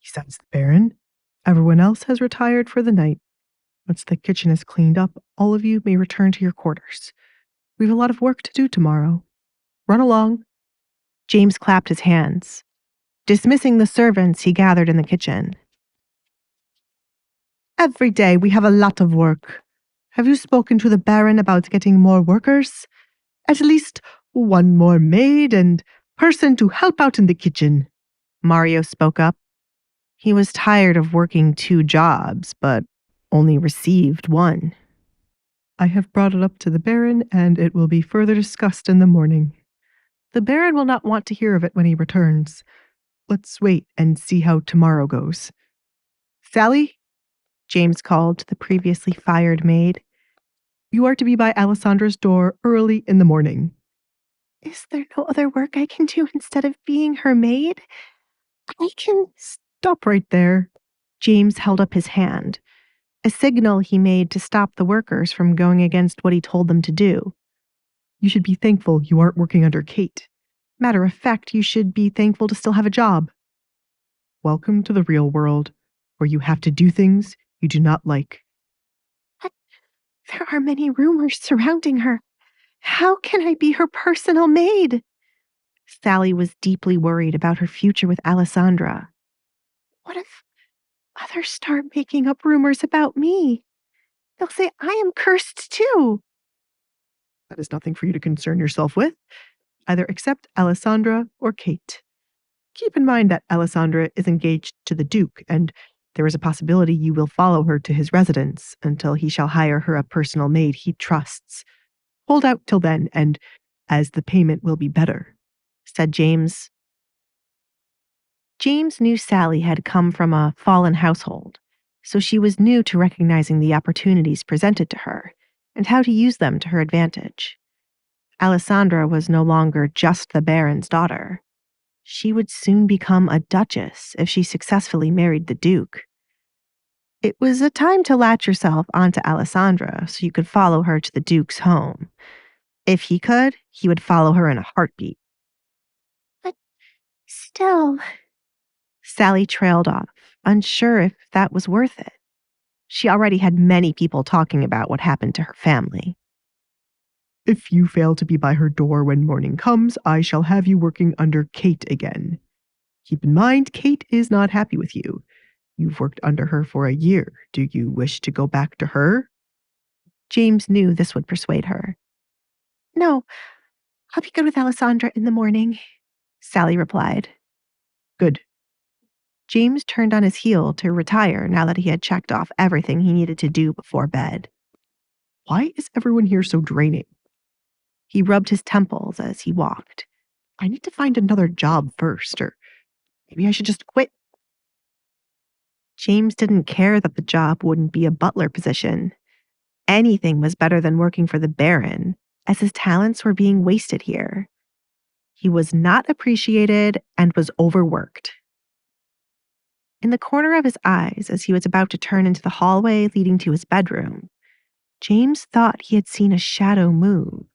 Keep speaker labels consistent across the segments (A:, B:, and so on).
A: Besides the Baron, everyone else has retired for the night. Once the kitchen is cleaned up, all of you may return to your quarters. We have a lot of work to do tomorrow. Run along."
B: James clapped his hands. Dismissing the servants, he gathered in the kitchen.
A: "Every day we have a lot of work. Have you spoken to the Baron about getting more workers? At least one more maid and person to help out in the kitchen."
B: Mario spoke up. He was tired of working 2 jobs, but only received one.
A: "I have brought it up to the Baron, and it will be further discussed in the morning. The Baron will not want to hear of it when he returns. Let's wait and see how tomorrow goes. Sally,"
B: James called to the previously fired maid.
A: "you are to be by Alessandra's door early in the morning."
B: "Is there no other work I can do instead of being her maid? I can..."
A: "Stop right there."
B: James held up his hand, a signal he made to stop the workers from going against what he told them to do.
A: "You should be thankful you aren't working under Kate. Matter of fact, you should be thankful to still have a job. Welcome to the real world, where you have to do things you do not like."
B: "But there are many rumors surrounding her. How can I be her personal maid?" Sally was deeply worried about her future with Alessandra. "What if others start making up rumors about me? They'll say I am cursed too."
A: "That is nothing for you to concern yourself with. Either accept Alessandra or Kate. Keep in mind that Alessandra is engaged to the Duke, and there is a possibility you will follow her to his residence until he shall hire her a personal maid he trusts. Hold out till then, and as the payment will be better,"
B: said James. James knew Sally had come from a fallen household, so she was new to recognizing the opportunities presented to her and how to use them to her advantage. Alessandra was no longer just the Baron's daughter. She would soon become a Duchess if she successfully married the Duke. It was a time to latch yourself onto Alessandra so you could follow her to the Duke's home. If he could, he would follow her in a heartbeat. "But still..." Sally trailed off, unsure if that was worth it. She already had many people talking about what happened to her family.
A: "If you fail to be by her door when morning comes, I shall have you working under Kate again. Keep in mind, Kate is not happy with you. You've worked under her for a year. Do you wish to go back to her?"
B: James knew this would persuade her. "No, I'll be good with Alessandra in the morning," Sally replied.
A: "Good."
B: James turned on his heel to retire now that he had checked off everything he needed to do before bed.
A: "Why is everyone here so draining?"
B: He rubbed his temples as he walked.
A: "I need to find another job first, or maybe I should just quit."
B: James didn't care that the job wouldn't be a butler position. Anything was better than working for the Baron, as his talents were being wasted here. He was not appreciated and was overworked. In the corner of his eyes, as he was about to turn into the hallway leading to his bedroom, James thought he had seen a shadow move.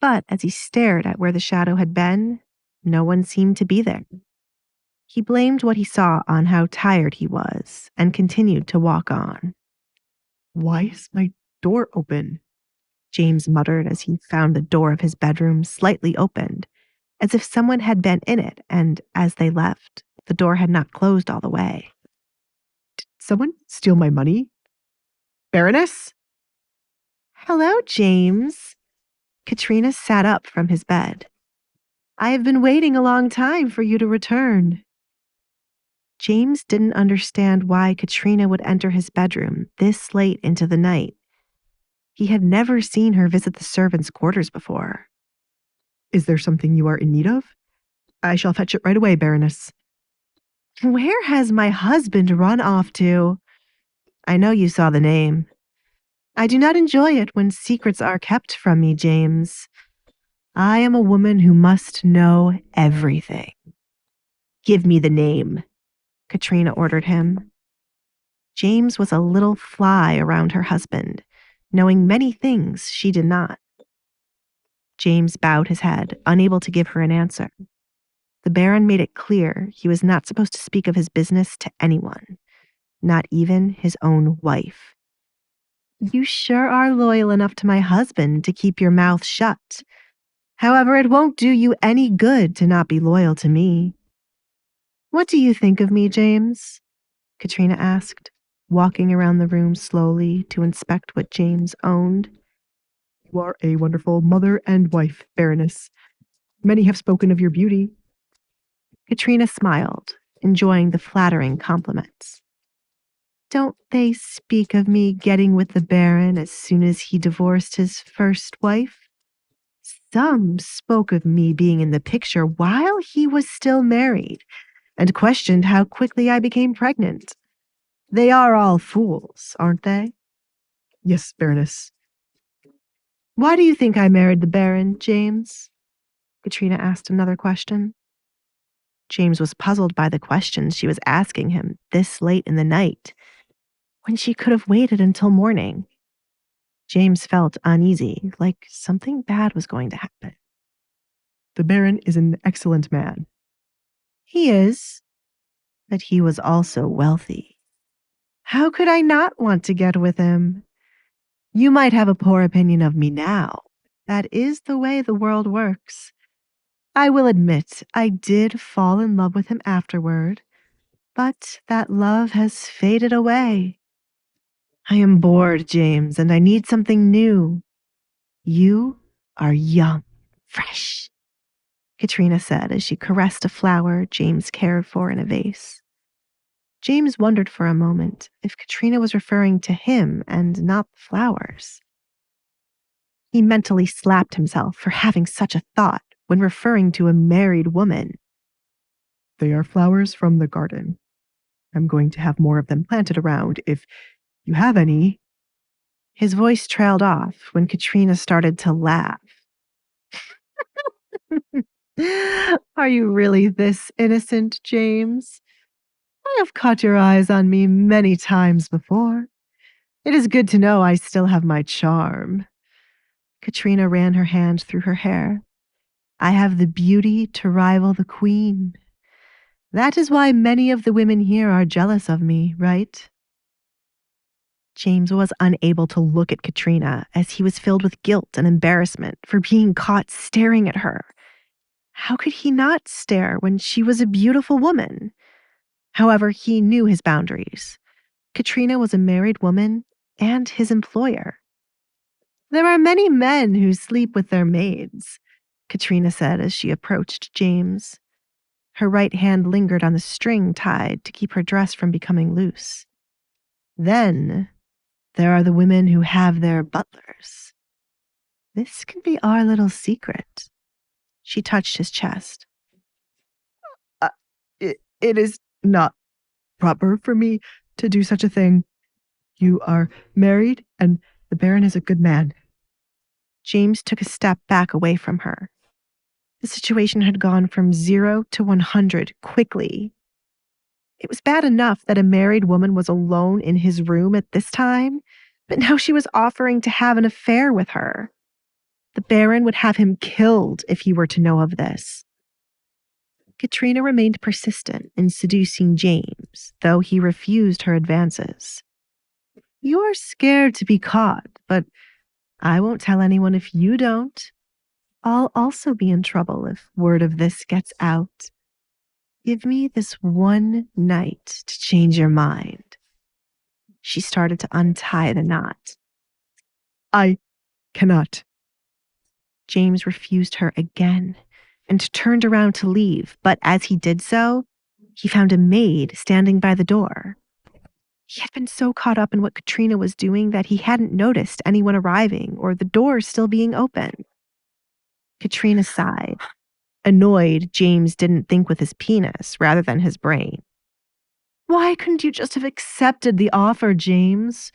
B: But as he stared at where the shadow had been, no one seemed to be there. He blamed what he saw on how tired he was and continued to walk on.
A: "Why is my door open?"
B: James muttered as he found the door of his bedroom slightly opened, as if someone had been in it, and as they left, the door had not closed all the way.
A: "Did someone steal my money? Baroness?"
B: "Hello, James." Katrina sat up from his bed. "I have been waiting a long time for you to return." James didn't understand why Katrina would enter his bedroom this late into the night. He had never seen her visit the servants' quarters before.
A: "Is there something you are in need of? I shall fetch it right away, Baroness."
B: "Where has my husband run off to?" "I know you saw the name." "I do not enjoy it when secrets are kept from me, James. I am a woman who must know everything." "Give me the name," Katrina ordered him. James was a little fly around her husband, knowing many things she did not. James bowed his head, unable to give her an answer. The Baron made it clear he was not supposed to speak of his business to anyone, not even his own wife. You sure are loyal enough to my husband to keep your mouth shut. However, it won't do you any good to not be loyal to me. What do you think of me, James? Katrina asked, walking around the room slowly to inspect what James owned.
A: You are a wonderful mother and wife, Baroness. Many have spoken of your beauty.
B: Katrina smiled, enjoying the flattering compliments. Don't they speak of me getting with the Baron as soon as he divorced his first wife? Some spoke of me being in the picture while he was still married and questioned how quickly I became pregnant. They are all fools, aren't they?
A: Yes, Baroness.
B: Why do you think I married the Baron, James? Katrina asked another question. James was puzzled by the questions she was asking him this late in the night, when she could have waited until morning. James felt uneasy, like something bad was going to happen.
A: The Baron is an excellent man.
B: He is, but he was also wealthy. How could I not want to get with him? You might have a poor opinion of me now. That is the way the world works. I will admit I did fall in love with him afterward, but that love has faded away. I am bored, James, and I need something new. You are young, fresh, Katrina said as she caressed a flower James cared for in a vase. James wondered for a moment if Katrina was referring to him and not the flowers. He mentally slapped himself for having such a thought when referring to a married woman.
A: They are flowers from the garden. I'm going to have more of them planted around if you have any.
B: His voice trailed off when Katrina started to laugh. Are you really this innocent, James? I have caught your eyes on me many times before. It is good to know I still have my charm. Katrina ran her hand through her hair. I have the beauty to rival the queen. That is why many of the women here are jealous of me, right? James was unable to look at Katrina as he was filled with guilt and embarrassment for being caught staring at her. How could he not stare when she was a beautiful woman? However, he knew his boundaries. Katrina was a married woman and his employer. There are many men who sleep with their maids, Katrina said as she approached James. Her right hand lingered on the string tied to keep her dress from becoming loose. Then there are the women who have their butlers. This can be our little secret. She touched his chest.
A: It is not proper for me to do such a thing. You are married, and the Baron is a good man.
B: James took a step back away from her. The situation had gone from 0 to 100 quickly. It was bad enough that a married woman was alone in his room at this time, but now she was offering to have an affair with her. The Baron would have him killed if he were to know of this. Katrina remained persistent in seducing James, though he refused her advances. You are scared to be caught, but I won't tell anyone if you don't. I'll also be in trouble if word of this gets out. Give me this one night to change your mind. She started to untie the knot.
A: I cannot.
B: James refused her again and turned around to leave, but as he did so, he found a maid standing by the door. He had been so caught up in what Katrina was doing that he hadn't noticed anyone arriving or the door still being open. Katrina sighed, annoyed James didn't think with his penis rather than his brain. Why couldn't you just have accepted the offer, James?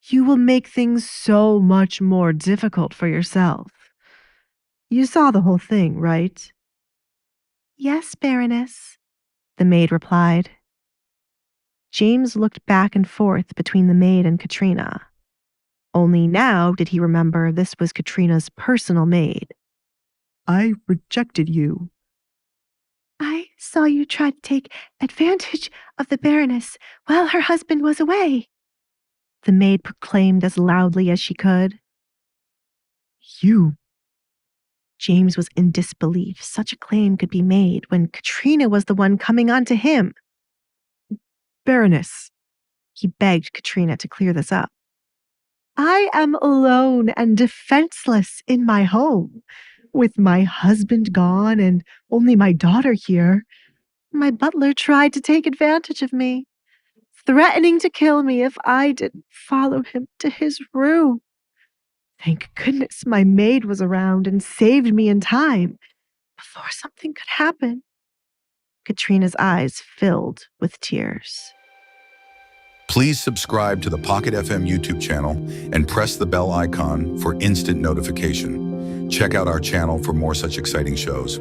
B: You will make things so much more difficult for yourself. You saw the whole thing, right? Yes, Baroness, the maid replied. James looked back and forth between the maid and Katrina. Only now did he remember this was Katrina's personal maid.
A: I rejected you.
B: I saw you try to take advantage of the Baroness while her husband was away, the maid proclaimed as loudly as she could.
A: You.
B: James was in disbelief such a claim could be made when Katrina was the one coming on to him.
A: Baroness,
B: He begged Katrina to clear this up.
A: I am alone and defenseless in my home, with my husband gone and only my daughter here. My butler tried to take advantage of me, threatening to kill me if I didn't follow him to his room. Thank goodness my maid was around and saved me in time before something could happen.
B: Katrina's eyes filled with tears.
C: Please subscribe to the Pocket FM YouTube channel and press the bell icon for instant notification. Check out our channel for more such exciting shows.